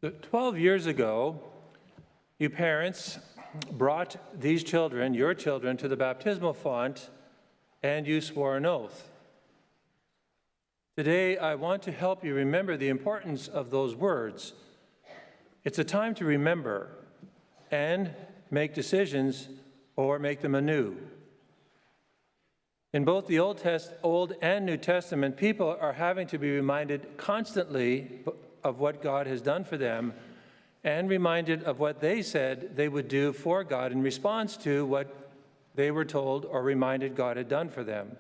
12 years ago, you parents brought these children, your children, to the baptismal font, and you swore an oath. Today, I want to help you remember the importance of those words. It's a time to remember and make decisions or make them anew. In both the Old and New Testament, people are having to be reminded constantly of what God has done for them and reminded of what they said they would do for God in response to what they were told or reminded God had done for them.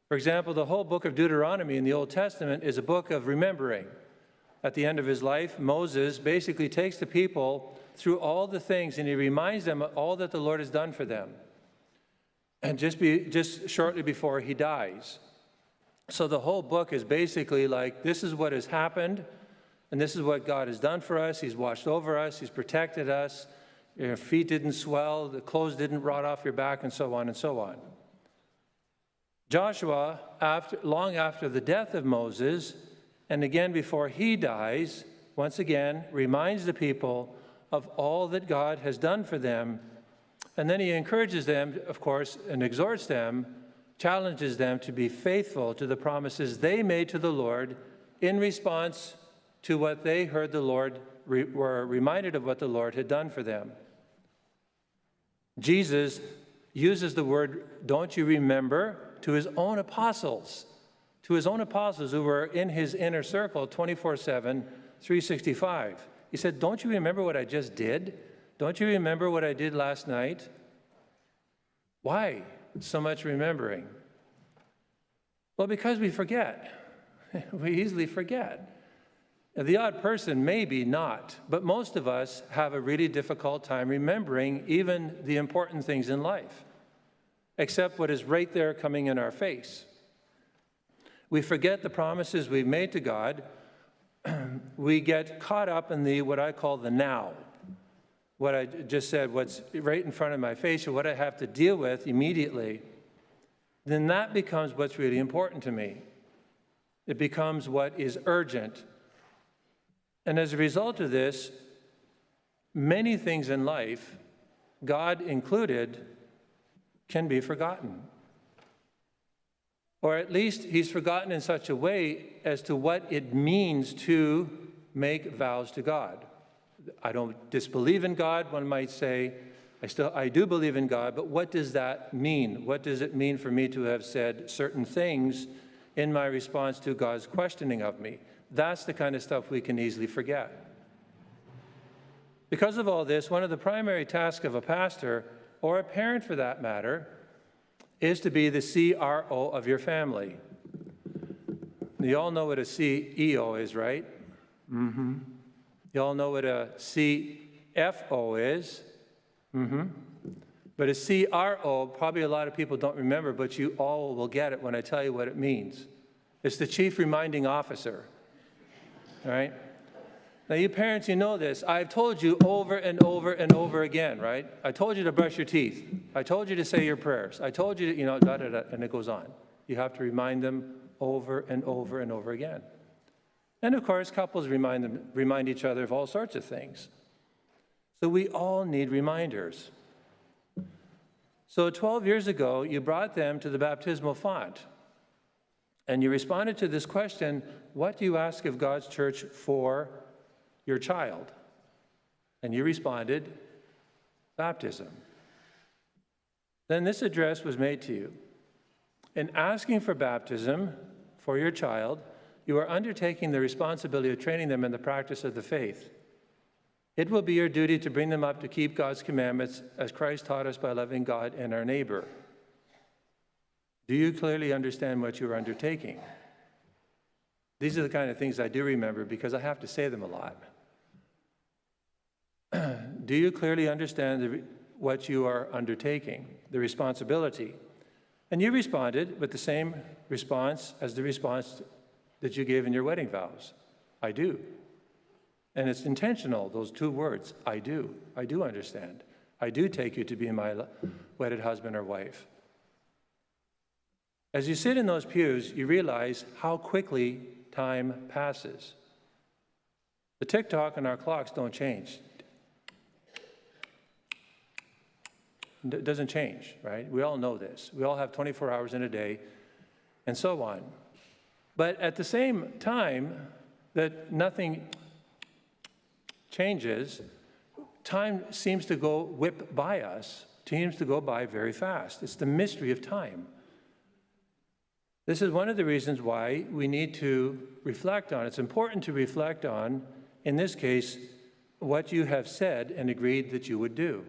For example, the whole book of Deuteronomy in the Old Testament is a book of remembering. At the end of his life, Moses basically takes the people through all the things and he reminds them of all that the Lord has done for them. And just shortly before he dies. So the whole book is basically like, this is what has happened, and this is what God has done for us. He's watched over us. He's protected us. Your feet didn't swell. The clothes didn't rot off your back, and so on and so on. Joshua, long after the death of Moses, and again before he dies, once again reminds the people of all that God has done for them. And then he encourages them, of course, and exhorts them, challenges them to be faithful to the promises they made to the Lord in response to what they heard the Lord, were reminded of what the Lord had done for them. Jesus uses the word, don't you remember, to his own apostles who were in his inner circle 24/7, 365. He said, don't you remember what I just did? Don't you remember what I did last night? Why so much remembering? Well, because we forget. We easily forget. The odd person, maybe not, but most of us have a really difficult time remembering even the important things in life, except what is right there coming in our face. We forget the promises we've made to God. We get caught up in what I call the now. What I just said, what's right in front of my face, or what I have to deal with immediately, then that becomes what's really important to me. It becomes what is urgent. And as a result of this, many things in life, God included, can be forgotten. Or at least he's forgotten in such a way as to what it means to make vows to God. I don't disbelieve in God, one might say. I do believe in God, but what does that mean? What does it mean for me to have said certain things in my response to God's questioning of me? That's the kind of stuff we can easily forget. Because of all this, one of the primary tasks of a pastor, or a parent for that matter, is to be the CRO of your family. You all know what a CEO is, right? Mm-hmm. You all know what a CFO is. Mm-hmm. But a CRO, probably a lot of people don't remember, but you all will get it when I tell you what it means. It's the Chief Reminding Officer. All right? Now, you parents, you know this. I've told you over and over and over again, right? I told you to brush your teeth. I told you to say your prayers. I told you, to, and it goes on. You have to remind them over and over and over again. And of course, couples remind each other of all sorts of things. So we all need reminders. So 12 years ago, you brought them to the baptismal font. And you responded to this question, what do you ask of God's church for your child? And you responded, baptism. Then this address was made to you. In asking for baptism for your child, you are undertaking the responsibility of training them in the practice of the faith. It will be your duty to bring them up to keep God's commandments as Christ taught us by loving God and our neighbor. Do you clearly understand what you are undertaking? These are the kind of things I do remember because I have to say them a lot. Do you clearly understand what you are undertaking, the responsibility? And you responded with the same response as the response that you gave in your wedding vows. I do. And it's intentional, those two words, I do. I do understand. I do take you to be my wedded husband or wife. As you sit in those pews, you realize how quickly time passes. The tick-tock on our clocks don't change. It doesn't change, right? We all know this. We all have 24 hours in a day, and so on. But at the same time that nothing changes, time seems to go whip by us, seems to go by very fast. It's the mystery of time. This is one of the reasons why we need to reflect on. It's important to reflect on, in this case, what you have said and agreed that you would do.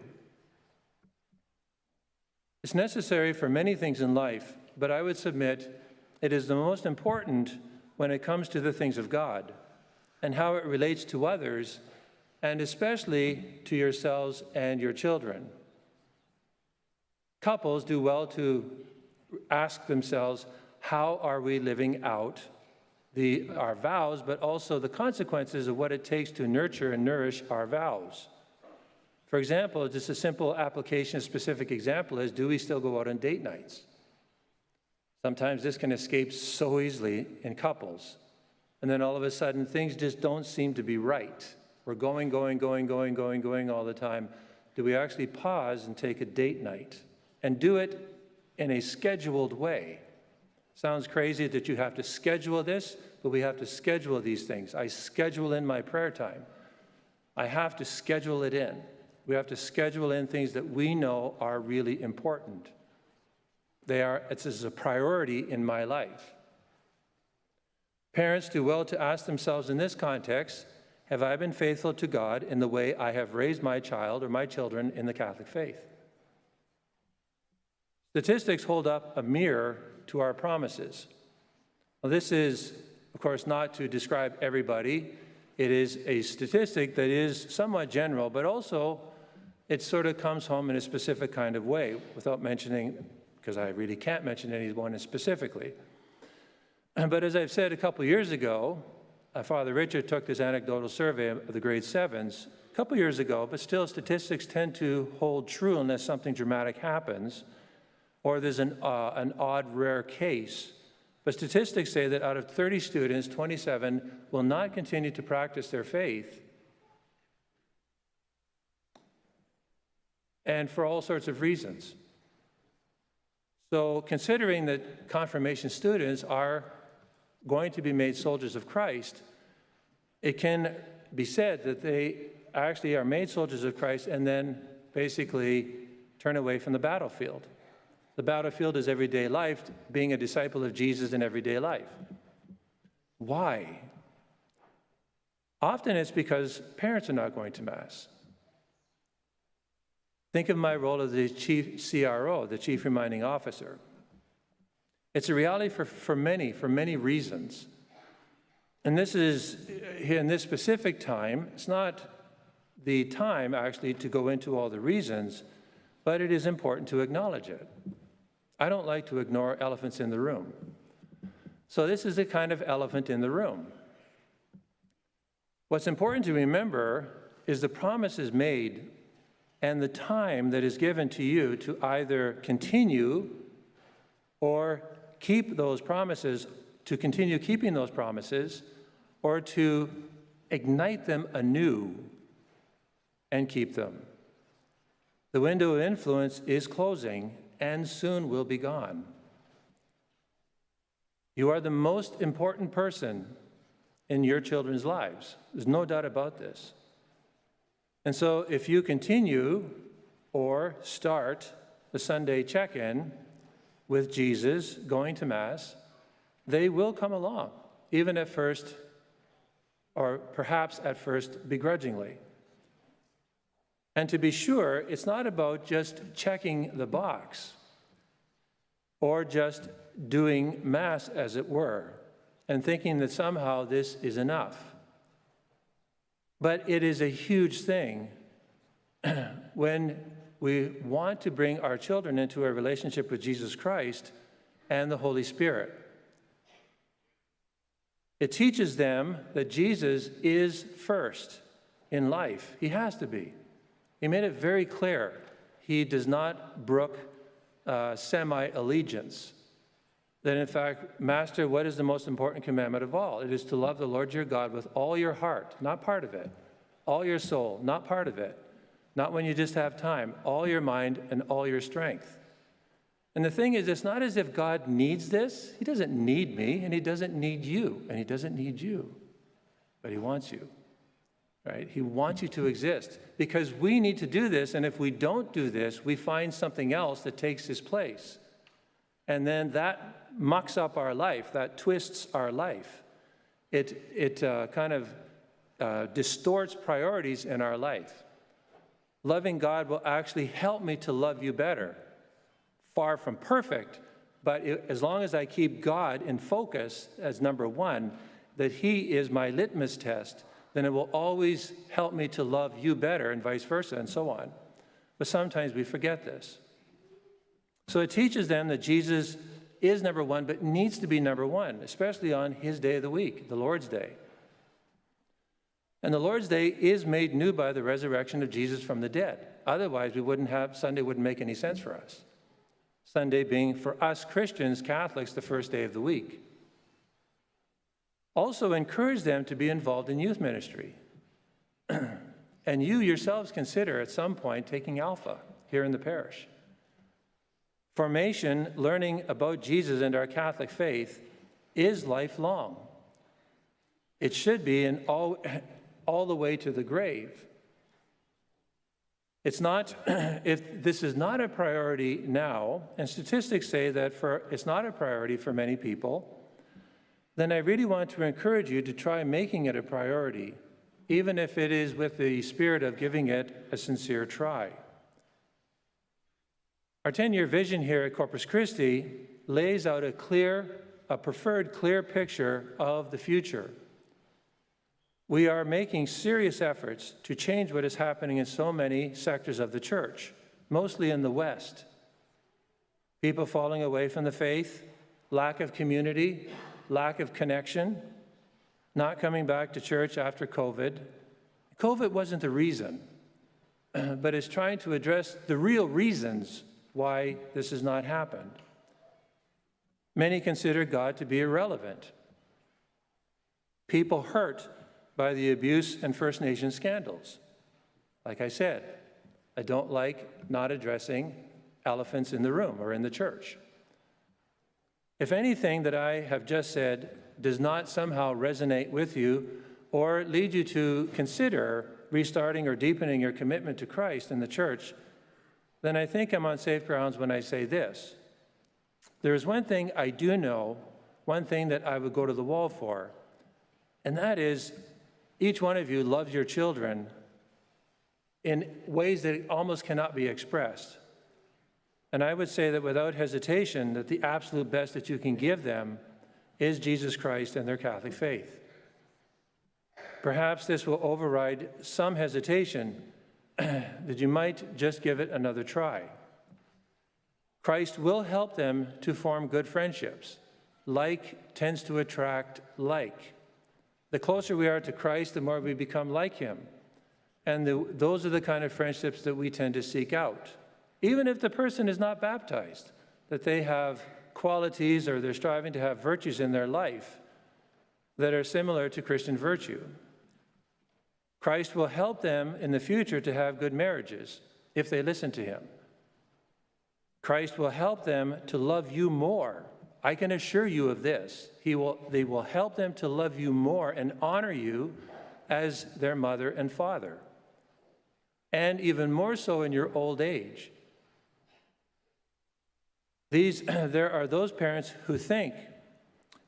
It's necessary for many things in life, but I would submit it is the most important when it comes to the things of God and how it relates to others, and especially to yourselves and your children. Couples do well to ask themselves, how are we living out our vows, but also the consequences of what it takes to nurture and nourish our vows? For example, just a simple application, a specific example is, do we still go out on date nights? Sometimes this can escape so easily in couples. And then all of a sudden, things just don't seem to be right. We're going all the time. Do we actually pause and take a date night and do it in a scheduled way? Sounds crazy that you have to schedule this, but we have to schedule these things. I schedule in my prayer time. I have to schedule it in. We have to schedule in things that we know are really important. It's a priority in my life. Parents do well to ask themselves in this context, have I been faithful to God in the way I have raised my child or my children in the Catholic faith? Statistics hold up a mirror to our promises. Well, this is, of course, not to describe everybody. It is a statistic that is somewhat general, but also it sort of comes home in a specific kind of way without mentioning, because I really can't mention anyone specifically. But as I've said a couple years ago, Father Richard took this anecdotal survey of the grade 7s a couple years ago, but still statistics tend to hold true unless something dramatic happens or there's an odd, rare case. But statistics say that out of 30 students, 27 will not continue to practice their faith, and for all sorts of reasons. So considering that confirmation students are going to be made soldiers of Christ, it can be said that they actually are made soldiers of Christ and then basically turn away from the battlefield. The battlefield is everyday life, being a disciple of Jesus in everyday life. Why? Often it's because parents are not going to Mass. Think of my role as the chief CRO, the chief reminding officer. It's a reality for many reasons. And this is, in this specific time, it's not the time actually to go into all the reasons, but it is important to acknowledge it. I don't like to ignore elephants in the room. So this is a kind of elephant in the room. What's important to remember is the promises made and the time that is given to you to either continue or keep those promises, to continue keeping those promises, or to ignite them anew and keep them. The window of influence is closing and soon will be gone. You are the most important person in your children's lives. There's no doubt about this. And so if you continue or start the Sunday check-in with Jesus, going to Mass, they will come along, even at first, or perhaps at first begrudgingly. And to be sure, it's not about just checking the box or just doing Mass, as it were, and thinking that somehow this is enough. But it is a huge thing when we want to bring our children into a relationship with Jesus Christ and the Holy Spirit. It teaches them that Jesus is first in life. He has to be. He made it very clear. He does not brook semi-allegiance. that in fact, Master, what is the most important commandment of all? It is to love the Lord your God with all your heart, not part of it, all your soul, not part of it, not when you just have time, all your mind and all your strength. And the thing is, it's not as if God needs this. He doesn't need me, and he doesn't need you, and he doesn't need you, but he wants you, right? He wants you to exist because we need to do this, and if we don't do this, we find something else that takes his place. And then that mucks up our life, that twists our life. It kind of distorts priorities in our life. Loving God will actually help me to love you better. Far from perfect, but as long as I keep God in focus as number one, that he is my litmus test, then it will always help me to love you better and vice versa and so on. But sometimes we forget this. So it teaches them that Jesus is number one, but needs to be number one, especially on his day of the week, the Lord's Day. And the Lord's Day is made new by the resurrection of Jesus from the dead. Otherwise, Sunday wouldn't make any sense for us. Sunday being, for us Christians, Catholics, the first day of the week. Also encourage them to be involved in youth ministry. And you yourselves consider at some point taking Alpha here in the parish. Formation, learning about Jesus and our Catholic faith, is lifelong. It should be in all the way to the grave. It's not, if this is not a priority now, and statistics say that it's not a priority for many people, then I really want to encourage you to try making it a priority, even if it is with the spirit of giving it a sincere try. Our 10-year vision here at Corpus Christi lays out a preferred clear picture of the future. We are making serious efforts to change what is happening in so many sectors of the church, mostly in the West. People falling away from the faith, lack of community, lack of connection, not coming back to church after COVID. COVID wasn't the reason, but it's trying to address the real reasons why this has not happened. Many consider God to be irrelevant. People hurt by the abuse and First Nations scandals. Like I said, I don't like not addressing elephants in the room or in the church. If anything that I have just said does not somehow resonate with you or lead you to consider restarting or deepening your commitment to Christ in the church, then I think I'm on safe grounds when I say this. There is one thing I do know, one thing that I would go to the wall for, and that is each one of you loves your children in ways that almost cannot be expressed. And I would say that without hesitation, that the absolute best that you can give them is Jesus Christ and their Catholic faith. Perhaps this will override some hesitation that you might just give it another try. Christ will help them to form good friendships. Like tends to attract like. The closer we are to Christ, the more we become like him. And those are the kind of friendships that we tend to seek out. Even if the person is not baptized, that they have qualities or they're striving to have virtues in their life that are similar to Christian virtue. Christ will help them in the future to have good marriages if they listen to him. Christ will help them to love you more. I can assure you of this. They will help them to love you more and honor you as their mother and father. And even more so in your old age. There are those parents who think,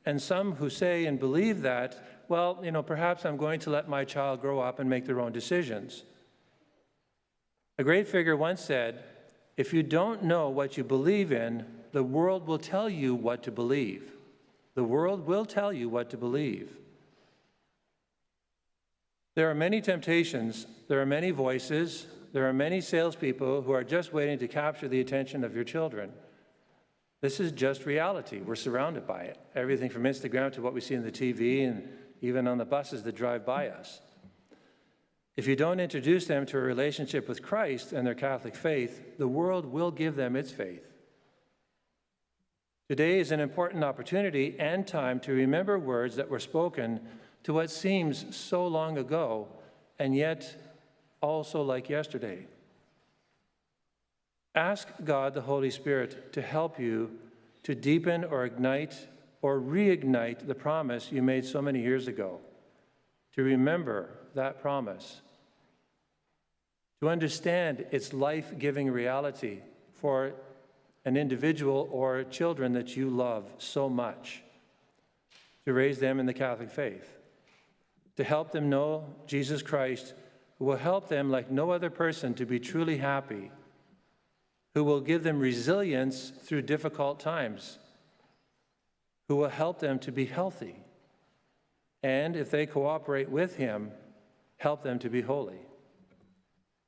and some who say and believe that, well, perhaps I'm going to let my child grow up and make their own decisions. A great figure once said, if you don't know what you believe in, the world will tell you what to believe. The world will tell you what to believe. There are many temptations, there are many voices, there are many salespeople who are just waiting to capture the attention of your children. This is just reality. We're surrounded by it. Everything from Instagram to what we see on the TV and even on the buses that drive by us. If you don't introduce them to a relationship with Christ and their Catholic faith, the world will give them its faith. Today is an important opportunity and time to remember words that were spoken to what seems so long ago and yet also like yesterday. Ask God the Holy Spirit to help you to deepen or ignite or reignite the promise you made so many years ago, to remember that promise, to understand its life-giving reality for an individual or children that you love so much, to raise them in the Catholic faith, to help them know Jesus Christ, who will help them like no other person to be truly happy, who will give them resilience through difficult times, who will help them to be healthy, and if they cooperate with him, help them to be holy.